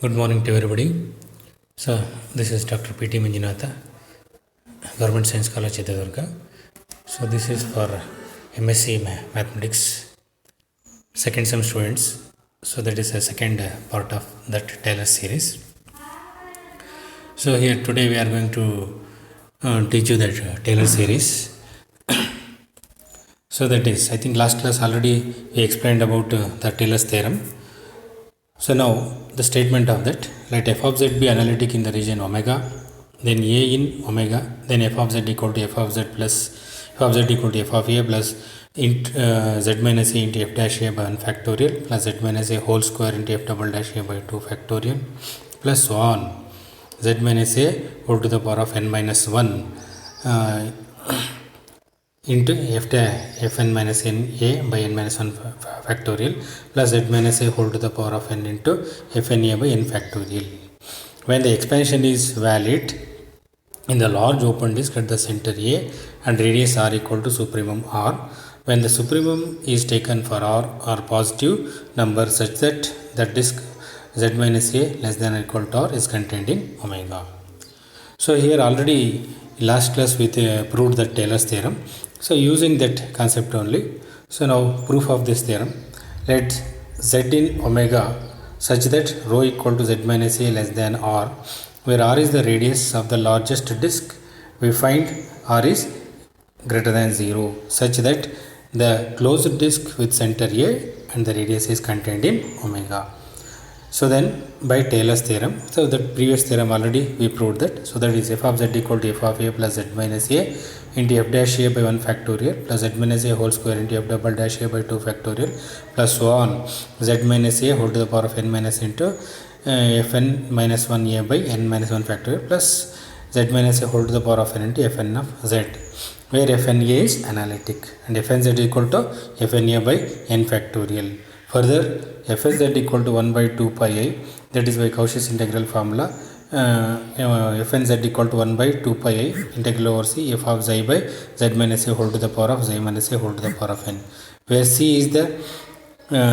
Good morning to everybody. So, this is Dr. P.T. Manjunatha, Government Science College, Chitradurga. So, this is for MSc Mathematics, second sem students. So, that is a second part of that Taylor series. So, here today we are going to teach you that Taylor series. So, that is, I think last class already we explained about the Taylor's theorem. So now the statement of that, let f of z be analytic in the region omega, then a in omega, then f of z equal to f of z plus f of z equal to f of a plus z minus a into f dash a by 1 factorial plus z minus a whole square into f double dash a by 2 factorial plus so on z minus a whole to the power of n minus 1 into fn minus n a by n minus 1 factorial plus z minus a whole to the power of n into fn a by n factorial. When the expansion is valid in the large open disk at the center A and radius r equal to supremum r, when the supremum is taken for r or positive number such that the disk z minus a less than or equal to r is contained in omega. So here already last class we proved the Taylor's theorem. So using that concept only. So now proof of this theorem. Let z in omega such that rho equal to z minus a less than r, where r is the radius of the largest disk, we find r is greater than 0 such that the closed disk with center a and the radius is contained in omega. So then by Taylor's theorem, so the previous theorem already we proved that. So that is f of z equal to f of a plus z minus a into f dash a by 1 factorial plus z minus a whole square into f double dash a by 2 factorial plus so on z minus a whole to the power of n minus into fn minus 1 a by n minus 1 factorial plus z minus a whole to the power of n into fn of z, where fn a is analytic and fn z equal to fn a by n factorial. Further, fz equal to 1 by 2 pi I, that is by Cauchy's integral formula, fn z equal to 1 by 2 pi I integral over c f of xi by z minus a whole to the power of xi minus a whole to the power of n, where c is the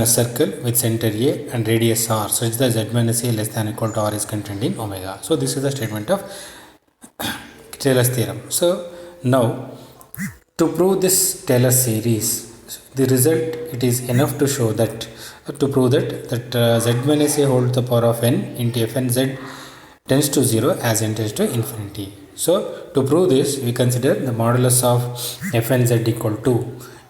circle with center a and radius r such that z minus a less than or equal to r is contained in omega. So this is the statement of Taylor's theorem. So now to prove this Taylor series, the result, it is enough to show that to prove that z minus a whole to the power of n into fn z tends to 0 as n tends to infinity. So to prove this, we consider the modulus of fn z equal to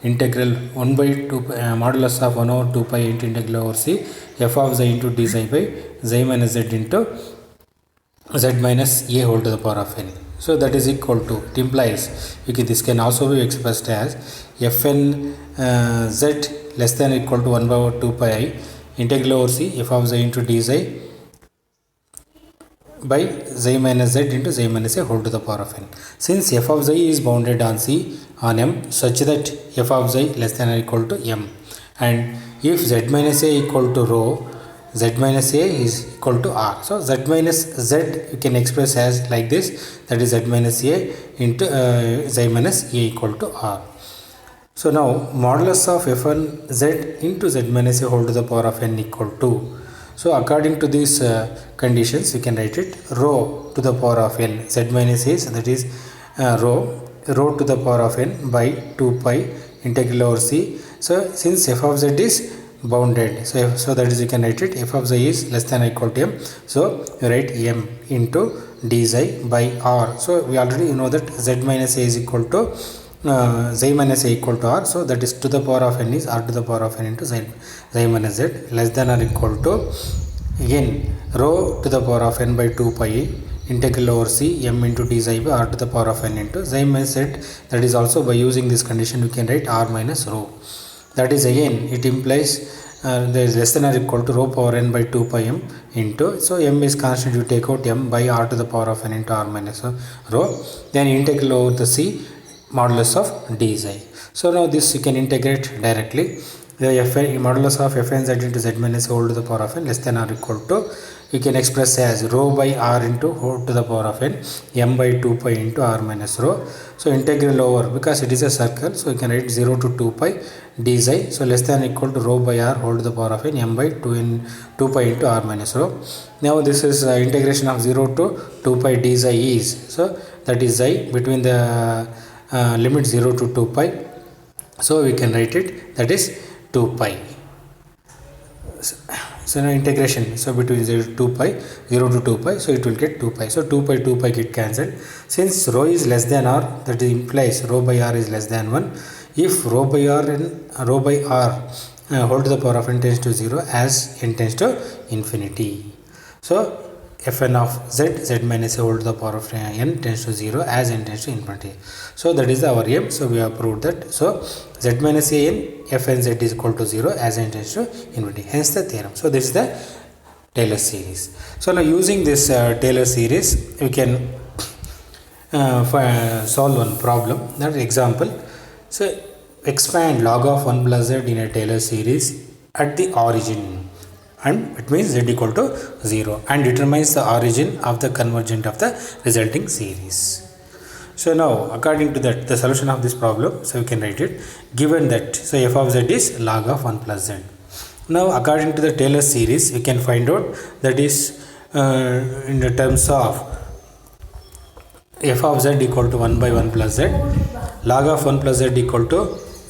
integral 1 by 2 modulus of 1 over 2 pi into integral over c f of xi into d xi by xi minus z into z minus a whole to the power of n. So that is equal to, it implies, this can also be expressed as fn z less than or equal to 1 by 2 pi I integral over c f of xi into d xi by xi minus z into xi minus a whole to the power of n. Since f of xi is bounded on c on m such that f of xi less than or equal to m, and if z minus a equal to rho, z minus a is equal to r. So z minus z you can express as like this, that is z minus a into xi minus a equal to r. So now modulus of fn z into z minus a whole to the power of n equal to, so according to these conditions we can write it rho to the power of n z minus a, so that is rho to the power of n by 2 pi integral over c. So since f of z is bounded, so that is you can write it f of xi is less than or equal to m, so you write m into d xi by r. So we already know that z minus a is equal to xi minus a equal to r, so that is to the power of n is r to the power of n into xi minus z less than or equal to, again rho to the power of n by 2 pi integral over c m into d xi by r to the power of n into xi minus z, that is also by using this condition we can write r minus rho. That is again it implies there is less than or equal to rho power n by 2 pi m into, so m is constant, you take out m by r to the power of n into r minus rho, then integral over the c modulus of d xi. So now this you can integrate directly. the modulus of f n z into z minus a whole to the power of n less than or equal to, you can express as rho by r into whole to the power of n m by 2 pi into r minus rho. So integral over, because it is a circle, so you can write 0 to 2 pi d xi, so less than or equal to rho by r whole to the power of n m by 2 pi into r minus rho. Now this is integration of 0 to 2 pi d xi is, so that is xi between the limit 0 to 2 pi, so we can write it, that is 2 pi. So now integration, so between 0 to 2 pi, 0 to 2 pi, so it will get 2 pi. So 2 pi get cancelled. Since rho is less than r, that implies rho by r is less than 1. If rho by r whole to the power of n tends to 0 as n tends to infinity. So fn of z minus a whole to the power of n tends to 0 as n tends to infinity. So that is our aim. So we have proved that. So z minus a n fn z is equal to 0 as n tends to infinity. Hence the theorem. So this is the Taylor series. So now using this Taylor series, we can solve one problem. That example. So expand log of 1 plus z in a Taylor series at the origin, and it means z equal to 0, and determines the origin of the convergent of the resulting series. So now according to that, the solution of this problem, so we can write it, given that, so f of z is log of 1 plus z. Now according to the Taylor series, we can find out that is in the terms of f of z equal to 1 by 1 plus z, log of 1 plus z equal to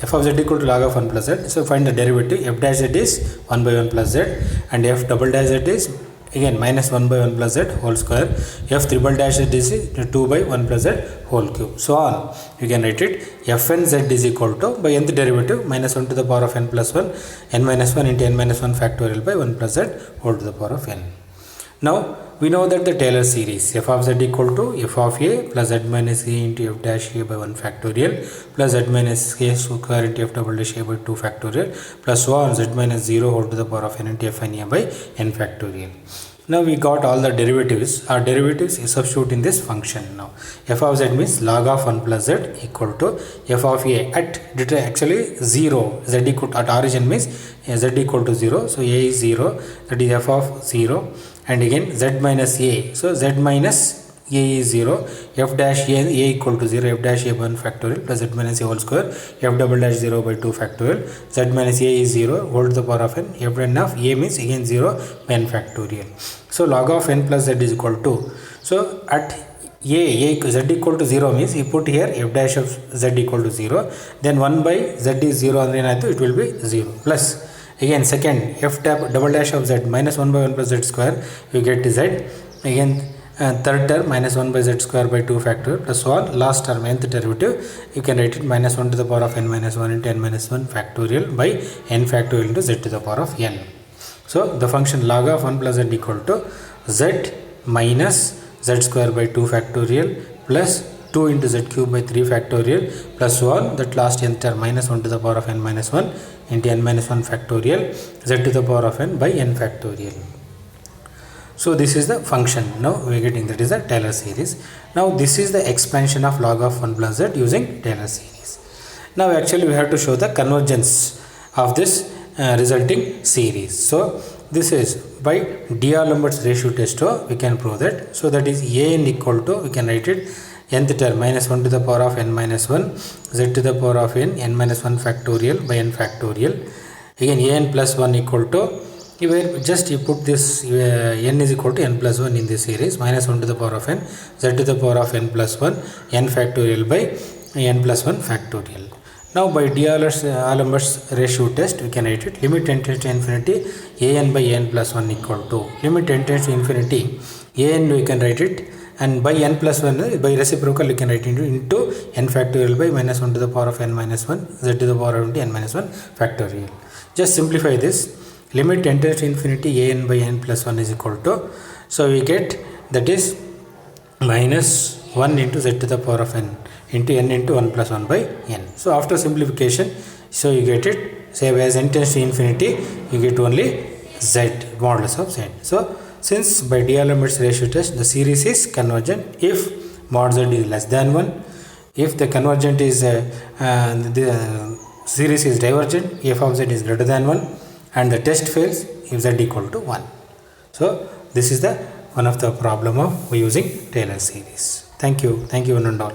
f of z equal to log of 1 plus z. So find the derivative. F dash z is 1 by 1 plus z, and f double dash z is again minus 1 by 1 plus z whole square. F triple dash z is 2 by 1 plus z whole cube. So on, you can write it, fn z is equal to, by nth derivative, minus 1 to the power of n plus 1, n minus 1 into n minus 1 factorial by 1 plus z whole to the power of n. Now we know that the Taylor series, f of z equal to f of a plus z minus a into f dash a by 1 factorial plus z minus a square into f double dash a by 2 factorial plus so on z minus 0 whole to the power of n into f n a by n factorial. Now we got all the derivatives. Our derivatives is substitute in this function. Now f of z means log of 1 plus z equal to f of a at actually 0, z equal to, at origin means z equal to 0, so a is 0, that is f of 0, and again z minus a, so z minus a is 0, f dash a equal to 0, f dash a by 1 factorial plus z minus a whole square, f double dash 0 by 2 factorial, z minus a is 0 whole to the power of n, f n of a means again 0 by n factorial. So log of n plus z is equal to, so at a z equal to 0 means you put here f dash of z equal to 0, then 1 by z is 0 and it will be 0 plus again second f double dash of z minus 1 by 1 plus z square, you get z, again third term minus 1 by z square by 2 factorial plus so on, last term nth derivative, you can write it minus 1 to the power of n minus 1 into n minus 1 factorial by n factorial into z to the power of n. So the function log of 1 plus z equal to z minus z square by 2 factorial plus 2 into z cube by 3 factorial plus so on, that last nth term minus 1 to the power of n minus 1 into n minus 1 factorial z to the power of n by n factorial. So this is the function. Now we are getting, that is the Taylor series. Now this is the expansion of log of 1 plus z using Taylor series. Now actually we have to show the convergence of this resulting series. So this is by D'Alembert's ratio test, we can prove that. So that is an equal to, we can write it, nth term minus 1 to the power of n minus 1 z to the power of n minus 1 factorial by n factorial, again an plus 1 equal to, just you put this n is equal to n plus 1 in this series, minus 1 to the power of n z to the power of n plus 1 n factorial by n plus 1 factorial. Now by D'Alembert's ratio test, we can write it, limit n tends to infinity an by n plus 1 equal to, limit n tends to infinity an, we can write it, and by n plus 1 by reciprocal, you can write into n factorial by minus 1 to the power of n minus 1 z to the power of n minus 1 factorial. Just simplify this, limit n tends to infinity an by n plus 1 is equal to, so we get, that is minus 1 into z to the power of n into n into 1 plus 1 by n. So after simplification, so you get it, say as n tends to infinity, you get only z, modulus of z. So since by D'Alembert's ratio test, the series is convergent if mod z is less than 1, if the convergent is series is divergent, f of z is greater than 1, and the test fails if z equal to 1. So this is the one of the problem of using Taylor series. Thank you one and all.